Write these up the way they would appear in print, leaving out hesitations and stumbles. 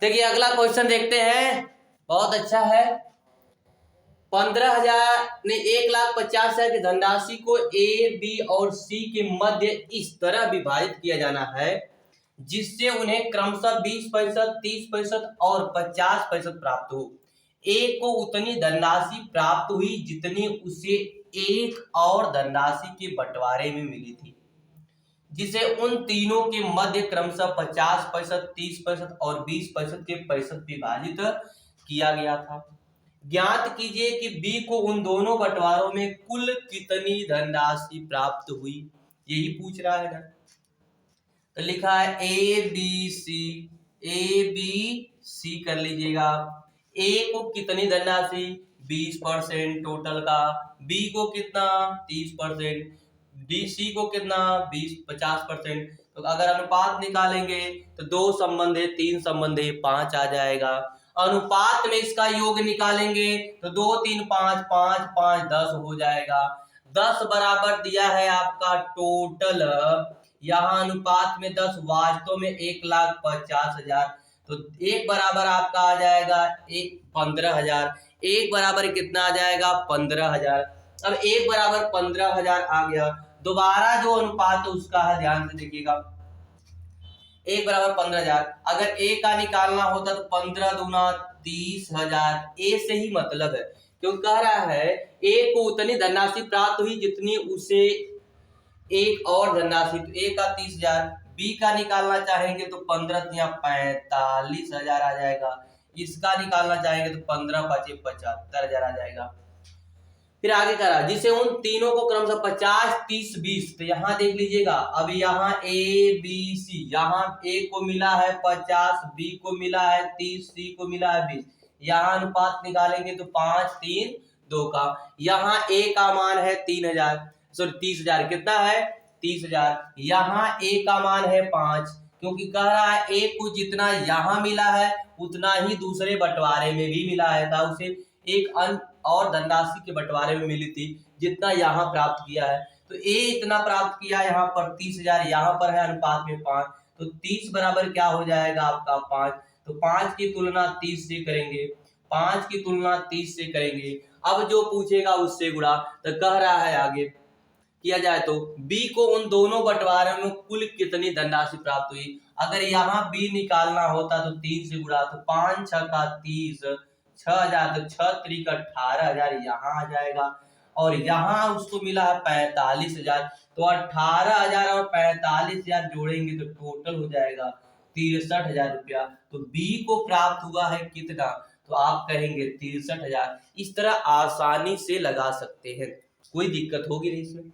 देखिए अगला क्वेश्चन देखते हैं, बहुत अच्छा है। 15,000 नहीं 1,50,000 की धनराशि को ए बी और सी के मध्य इस तरह विभाजित किया जाना है जिससे उन्हें क्रमशः 20%, 30% और 50% प्राप्त हो। ए को उतनी धनराशि प्राप्त हुई जितनी उसे एक और धनराशि के बंटवारे में मिली थी, जिसे उन तीनों के मध्य क्रमशः 50%, 30% और 20% के प्रतिशत विभाजित किया गया था। ज्ञात कीजिए कि बी को उन दोनों बंटवारों में कुल कितनी धनराशि प्राप्त हुई, यही पूछ रहा है ना। तो लिखा है ए बी सी कर लीजिएगा। ए को कितनी धनराशि 20% टोटल का, बी को कितना 30%, डी सी को कितना 50%। तो अगर अनुपात निकालेंगे तो 2 संबंध है, 3 संबंध है, 5 आ जाएगा। अनुपात में इसका योग निकालेंगे तो 2 3 5 5 5 10 हो जाएगा। 10 बराबर दिया है आपका टोटल, यहाँ अनुपात में 10 वास्तव में 1,50,000। तो एक बराबर आपका आ जाएगा 15,000। एक बराबर कितना आ जाएगा 15,000। अब एक बराबर 15,000 आ गया। दोबारा जो अनुपात है उसका है, ध्यान से देखिएगा, एक बराबर 15,000। अगर ए का निकालना होता तो 15 दूना 30,000। ए से ही मतलब है, क्योंकि कह रहा है ए को उतनी धनराशि प्राप्त हुई जितनी उसे एक और धनराशि, तो ए का 30,000, बी का निकालना चाहेंगे तो 15 या 45,000 आ जाएगा। इसका निकालना चाहेंगे तो 15 5 75,000 आ जाएगा। फिर आगे करा जिसे उन तीनों को क्रमशः 50, 30, 20। तो यहाँ देख लीजिएगा, अब यहाँ ए बी सी, यहाँ ए को मिला है 50, बी को मिला है 30, सी को मिला है 20। यहाँ अनुपात निकालेंगे तो 5 3 2 का। यहाँ ए का मान है 3,000, सॉरी 30,000, कितना है 30,000। यहाँ ए का मान है 5, क्योंकि कह रहा है ए को जितना यहाँ मिला है उतना ही दूसरे बंटवारे में भी मिला है था, उसे एक अन्य और धनराशि के बंटवारे में मिली थी जितना यहाँ प्राप्त किया है। तो ए इतना प्राप्त किया यहाँ पर 30,000, यहाँ पर है अनुपात में 5, तो 30 बराबर क्या हो जाएगा आपका 5। तो 5 की तुलना 30 से करेंगे, 5 की तुलना 30 से करेंगे। अब जो पूछेगा उससे गुणा। तो कह रहा है आगे किया जाए तो बी को उन दोनों बंटवारों में कुल कितनी धनराशि प्राप्त हुई। अगर यहाँ बी निकालना होता तो 3 से गुणा, तो 5 6 का 30, 6,000, तो 6 3 18,000 यहाँ आ जाएगा। और यहाँ उसको मिला है 45,000, तो 18,000 और 45,000 जोड़ेंगे तो टोटल हो जाएगा 63,000 रुपया। तो बी को प्राप्त हुआ है कितना, तो आप कहेंगे 63,000। इस तरह आसानी से लगा सकते हैं, कोई दिक्कत होगी नहीं इसमें।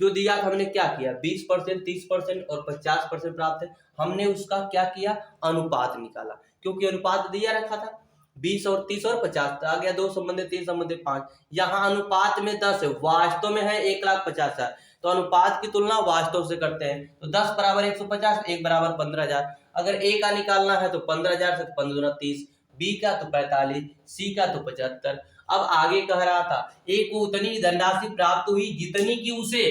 जो दिया था हमने क्या किया, 20%, 30% और 50% प्राप्त है, हमने उसका क्या किया अनुपात निकाला, क्योंकि अनुपात दिया रखा था 20 और 30 और 50। आ गया 2 संबंध 3 संबंध 5। यहाँ अनुपात में 10 है, वास्तव में है 1,50,000, तो अनुपात की तुलना वास्तव से करते हैं। तो 10 बराबर 150, 1 बराबर 15,000। अगर ए का निकालना है तो 15,000 से 15 30, बी का तो 45, सी का तो 75। अब आगे कह रहा था ए को उतनी धनराशि प्राप्त हुई जितनी की उसे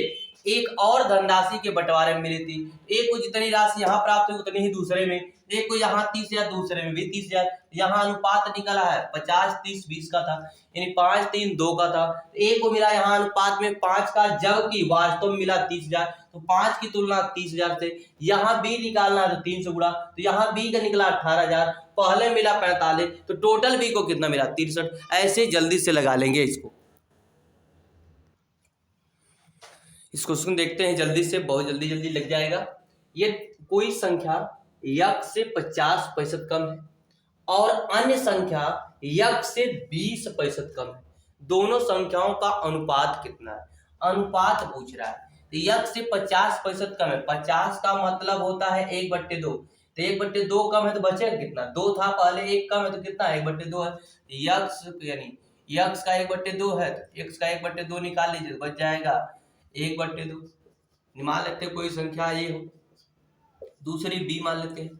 एक और धनराशि के बंटवारे में मिली थी। ए को जितनी राशि यहाँ प्राप्त हुई उतनी ही दूसरे में, ए को यहाँ 30,000, दूसरे में भी 30,000। यहाँ अनुपात निकला है 50 30 20 का था, यानी 5 3 2 का था। ए को मिला यहाँ अनुपात में 5 का, जबकि वास्तव में मिला 30,000। तो 5 की तुलना 30,000 से। यहाँ बी निकालना है तो 3 से गुणा, तो यहाँ बी का निकला 18,000, पहले मिला 45, तो टोटल बी को कितना मिला 63। ऐसे जल्दी से लगा लेंगे इसको। इस क्वेश्चन देखते हैं जल्दी से, बहुत जल्दी लग जाएगा। ये कोई संख्या यक से 50% कम है और अन्य संख्या यक से 20% कम है, दोनों संख्याओं का अनुपात कितना है, अनुपात पूछ रहा है। तो यक से 50% कम है, 50 का मतलब होता है 1/2, तो 1/2 कम है तो बचेगा कितना, 2 था पहले, 1 कम है तो कितना 1/2 है। यक्स यानी यक्स का 1/2 है तो एक्स का 1/2 निकाल लीजिए तो बच जाएगा 1/2। मान लेते कोई संख्या ये हो, दूसरी बी मान लेते हैं।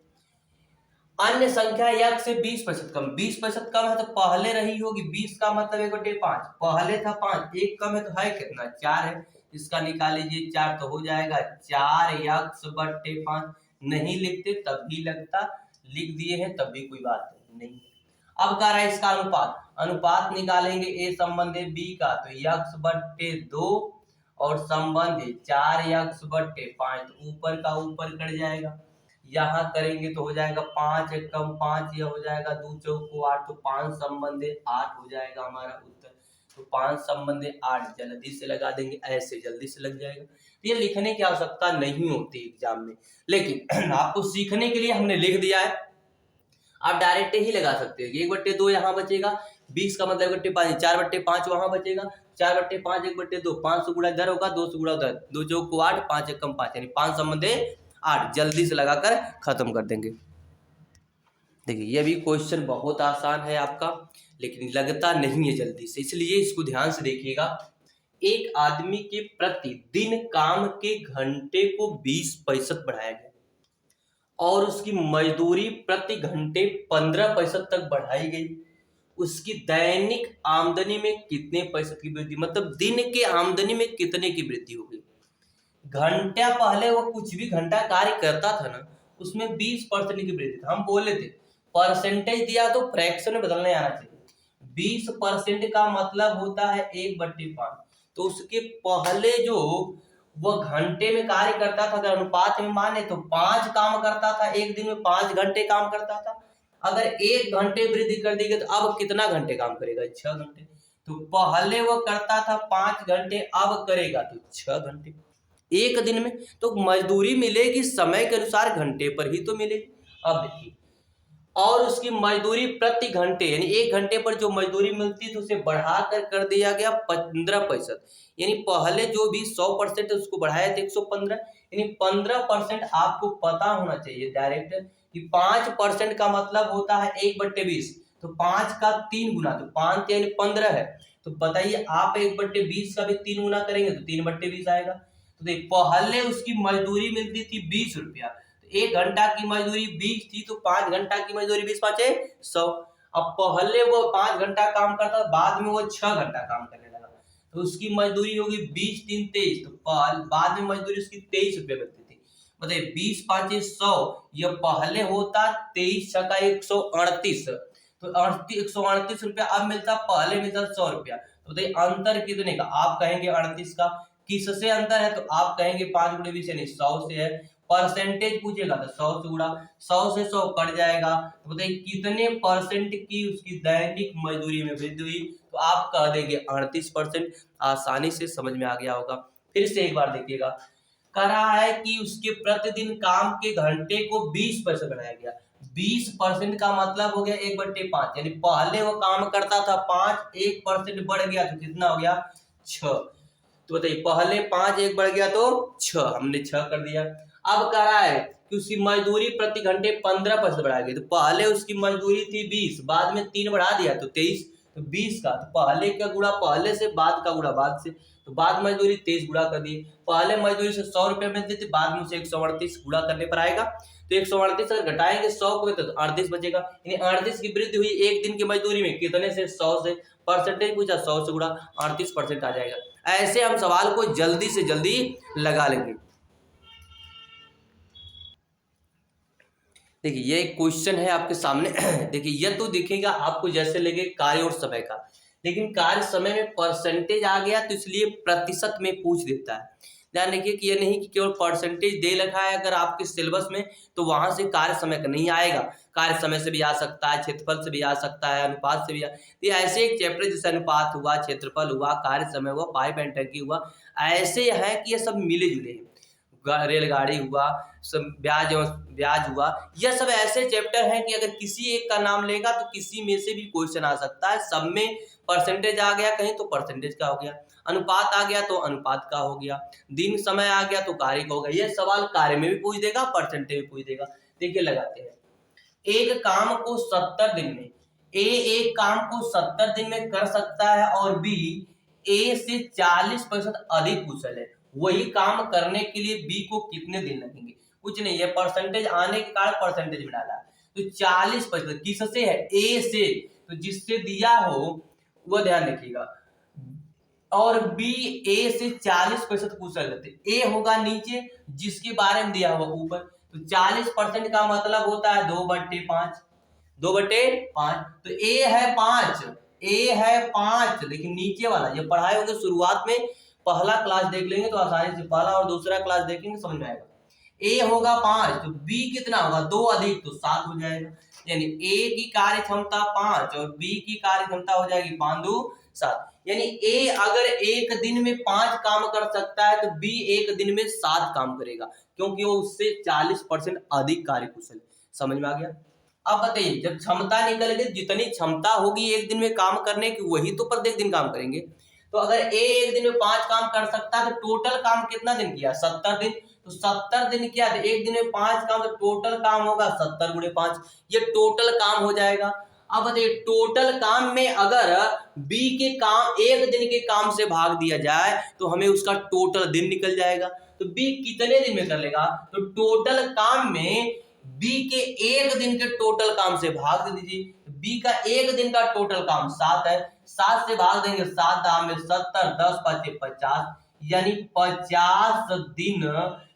अन्य संख्या यक से 20% कम, 20% कम है तो पहले रही होगी, 20 का मतलब 1/5, पहले था 5, 1 कम है तो है कितना 4 है, इसका निकाल लीजिए 4, तो हो जाएगा 4 यक्स/5। नहीं लिखते तब भी लगता, लिख दिए हैं तब भी कोई बात नहीं। अब कह रहा है इसका अनुपात निकालेंगे ए संबंधी बी का, तो x/2 और संबंधी 4x/5, तो ऊपर का ऊपर कट जाएगा, यहाँ करेंगे तो हो जाएगा 5 एकम 5, यह हो जाएगा 2 चौको 8, तो 5 संबंधी 8 हो जाएगा हमारा उत्तर। तो 5 संबंधी 8 जल्दी से लगा देंगे, ऐसे जल्दी से लग जाएगा। तो ये लिखने की आवश्यकता नहीं होती एग्जाम में, लेकिन आपको सीखने के लिए हमने लिख दिया है, आप डायरेक्ट ही लगा सकते हैं। 1/2 यहाँ बचेगा, 20 का मतलब 1/5, 4/5 वहां बचेगा, 4/5 1/2, 5 से गुणा इधर होगा, 2 से गुणा उधर, 2 चौको 8, 5 एकम 5, यानी 5 संबंधी 8 जल्दी से लगाकर खत्म कर देंगे। देखिए ये भी क्वेश्चन बहुत आसान है आपका, लेकिन लगता नहीं है जल्दी से, इसलिए इसको ध्यान से देखिएगा। एक आदमी के प्रतिदिन काम के घंटे को 20% बढ़ाया गया और उसकी मजदूरी प्रति घंटे 15% तक बढ़ाई गई। उसकी दैनिक आमदनी में कितने पैसे की वृद्धि, मतलब दिन के आमदनी में कितने की वृद्धि हो गई। घंटा पहले वो कुछ भी घंटा कार्य करता था ना, उसमें 20% की वृद्धि था। हम बोले थे परसेंटेज दिया तो फ्रैक्शन में बदलने आना चाहिए। 20% का मतलब होता है 1/5, तो उसके पहले जो वो घंटे में कार्य करता था, अगर अनुपात में माने तो 5 काम करता था, एक दिन में 5 घंटे काम करता था। अगर 1 घंटे वृद्धि कर दी गई तो अब कितना घंटे काम करेगा, 6 घंटे। तो पहले वो करता था 5 घंटे, अब करेगा तो 6 घंटे एक दिन में। तो मजदूरी मिलेगी समय के अनुसार, घंटे पर ही तो मिलेगी। अब देखिए, और उसकी मजदूरी प्रति घंटे, यानी 1 घंटे पर जो मजदूरी मिलती है तो उसे बढ़ाकर कर दिया गया 15%, यानी पहले जो भी 100% है उसको बढ़ाया था 115, यानी 15% आपको पता होना चाहिए डायरेक्ट कि 5% का मतलब होता है 1/20, तो 5 का 3 गुना, तो 5 यानी 15 है। तो बताइए आप 1/20 का भी 3 गुना करेंगे तो 3/20 आएगा। तो देखिए पहले उसकी मजदूरी मिलती थी 20 रुपया, 1 घंटा की मजदूरी 20 थी, तो 5 घंटा की मजदूरी 20 5 100। अब पहले वो 5 घंटा काम करता, बाद में वो 6 घंटा काम करने लगा, तो उसकी मजदूरी होगी 20 3 23, तो बाद में मजदूरी उसकी 23 रुपये बनती थी। मतलब 20 5 100, यह पहले होता 23 छका 138, तो 138 रुपया अब मिलता, पहले मिलता 100 रुपया। तो देखिए अंतर कितने का, आप कहेंगे 38 का। किससे अंतर है, तो आप कहेंगे 5 × 20 यानी 100 से है। परसेंटेज पूछेगा तो 100 से गुणा, 100 से 100 कट जाएगा, तो बताइए कितने परसेंट की उसकी दैनिक मजदूरी में वृद्धि हुई, तो आप कह देंगे 38%। आसानी से समझ में आ गया होगा। फिर से एक बार देखिएगा, कह रहा है कि उसके प्रतिदिन काम के घंटे को 20% बढ़ाया गया। 20% का मतलब हो गया 1/5, यानी पहले वो काम करता था 5, 1% बढ़ गया तो कितना हो गया 6। तो बताइए पहले 5 1 बढ़ गया तो 6, हमने 6 कर दिया। अब कह रहा है कि उसकी मजदूरी प्रति घंटे 15% बढ़ा गई, तो पहले उसकी मजदूरी थी 20, बाद में 3 बढ़ा दिया तो 23, तो 20 का, तो पहले का गुणा पहले से, बाद का गुणा बाद से, तो बाद मजदूरी 23 गुणा कर दिए। पहले मजदूरी से 100 रुपये मिलती थी, बाद में उसे 138 गुणा करने पर आएगा, तो 138 अगर घटाएंगे 100 को तो 38 बचेगा, यानी 38 की वृद्धि हुई एक दिन की मजदूरी में, कितने से 100 से। परसेंटेज पूछा 100 से गुणा, 38% आ जाएगा। ऐसे हम सवाल को जल्दी से जल्दी लगा लेंगे। देखिए ये क्वेश्चन है आपके सामने। देखिए ये तो दिखेगा आपको जैसे लगे कार्य और समय का, लेकिन कार्य समय में परसेंटेज आ गया तो इसलिए प्रतिशत में पूछ देता है। ध्यान रखिए कि ये नहीं कि केवल परसेंटेज दे रखा है अगर आपके सिलेबस में, तो वहां से कार्य समय का नहीं आएगा। कार्य समय से भी आ सकता है, क्षेत्रफल से भी आ सकता है, अनुपात से भी तो ऐसे एक चैप्टर जैसे अनुपात हुआ, क्षेत्रफल हुआ, कार्य समय हुआ, पाइप एंड टंकी हुआ, ऐसे है कि ये सब मिले जुले हैं। रेलगाड़ी हुआ, सब ब्याज हुआ, यह सब ऐसे चैप्टर हैं कि अगर किसी एक का नाम लेगा तो किसी में से भी क्वेश्चन आ सकता है। सब में परसेंटेज आ गया कहीं तो परसेंटेज का हो गया, अनुपात आ गया तो अनुपात का हो गया, दिन समय आ गया तो कार्य का हो गया। यह सवाल कार्य में भी पूछ देगा, परसेंटेज में पूछ देगा। देखिए लगाते हैं, एक काम को 70 दिन में एक काम को 70 दिन में कर सकता है और बी ए से 40% अधिक कुशल है, वही काम करने के लिए बी को कितने दिन लगेंगे। कुछ नहीं है, परसेंटेज आने के कारण परसेंटेज में डाला, तो 40% किससे है, ए से, तो जिससे दिया हो वो ध्यान रखिएगा, और बी ए से 40% कुशल रहते। ए होगा नीचे, जिसके बारे में दिया हुआ ऊपर, तो 40% का मतलब होता है 2/5, 2/5। तो ए है 5, ए है 5, लेकिन नीचे वाला ये पढ़ाए होंगे शुरुआत में, पहला क्लास देख लेंगे तो आसानी से, पहला और दूसरा क्लास देखेंगे समझ में आएगा। ए होगा 5, तो बी कितना होगा 2 अधिक तो 7 हो जाएगा, यानी ए की कार्य क्षमता 5 और बी की कार्य क्षमता हो जाएगी 5 2 7। यानी ए अगर एक दिन में 5 काम कर सकता है तो बी एक दिन में 7 काम करेगा, क्योंकि वो उससे 40% अधिक कार्यकुशल। समझ में आ गया? अब बताइए, जब क्षमता निकल गई, जितनी क्षमता होगी एक दिन में काम करने की वही तो प्रत्येक दिन काम करेंगे। तो अगर ए एक दिन में 5 काम कर सकता है तो टोटल काम कितना दिन किया? 70 दिन। तो 70 दिन किया तो एक दिन में 5 काम, तो टोटल काम होगा 70 × 5, ये टोटल काम हो जाएगा। अब बताइए, टोटल काम में अगर बी के काम एक दिन के काम से भाग दिया जाए तो हमें उसका टोटल दिन निकल जाएगा। तो बी कितने दिन में कर लेगा? तो टोटल काम में बी के एक दिन के टोटल काम से भाग दे दीजिए। बी का एक दिन का टोटल काम 7 है, 7 से भाग देंगे, 7 दाम में 70, 10 5 50, यानी 50 दिन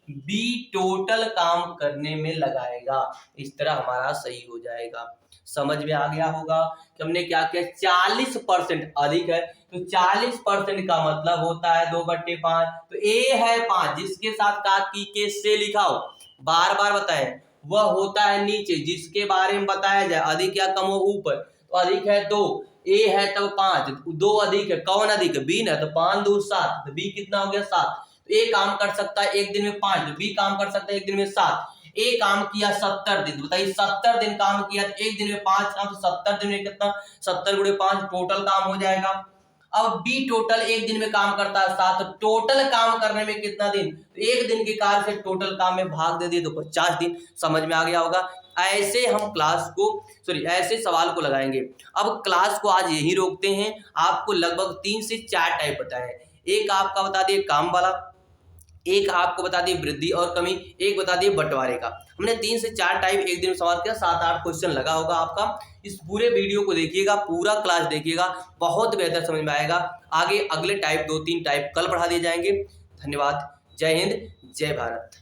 बी टोटल काम करने में लगाएगा। इस तरह हमारा सही हो जाएगा। समझ में आ गया होगा कि हमने क्या किया, 40% अधिक है, तो 40% का मतलब होता है 2/5। तो ए है 5, जिसके साथ काकी के से लिखा हो, बार बार बताएं, वह होता है नीचे, जिसके बारे में बताया जाए अधिक या कम हो ऊपर। तो अधिक है 2, ए है तब 5, 2 अधिक है, कौन अधिक है? बी ना, तो 5 2 7, तो बी कितना हो गया 7। तो ए काम कर सकता है एक दिन में 5, तो बी काम कर सकता है एक दिन में 7। ए काम किया 70 दिन, बताइए 70 दिन काम किया तो एक दिन में 5 काम, तो 70 दिन में कितना? 70 × 5 टोटल काम हो जाएगा। अब बी टोटल एक दिन में काम करता है 7, तो टोटल काम करने में कितना दिन? तो एक दिन के कार्य से टोटल काम में भाग दे दिए तो 50 दिन। समझ में आ गया होगा। ऐसे हम क्लास को ऐसे सवाल को लगाएंगे। अब क्लास को आज यही रोकते हैं। आपको लगभग 3 से 4 टाइप बताए, एक आपका बता दिए काम वाला, एक आपको बता दिए वृद्धि और कमी, एक बता दिए बंटवारे का। हमने 3 से 4 टाइप एक दिन में सवाल किया, 7-8 क्वेश्चन लगा होगा आपका। इस पूरे वीडियो को देखिएगा, पूरा क्लास देखिएगा, बहुत बेहतर समझ में आएगा। आगे अगले टाइप 2-3 टाइप कल पढ़ा दिए जाएंगे। धन्यवाद। जय हिंद, जय भारत।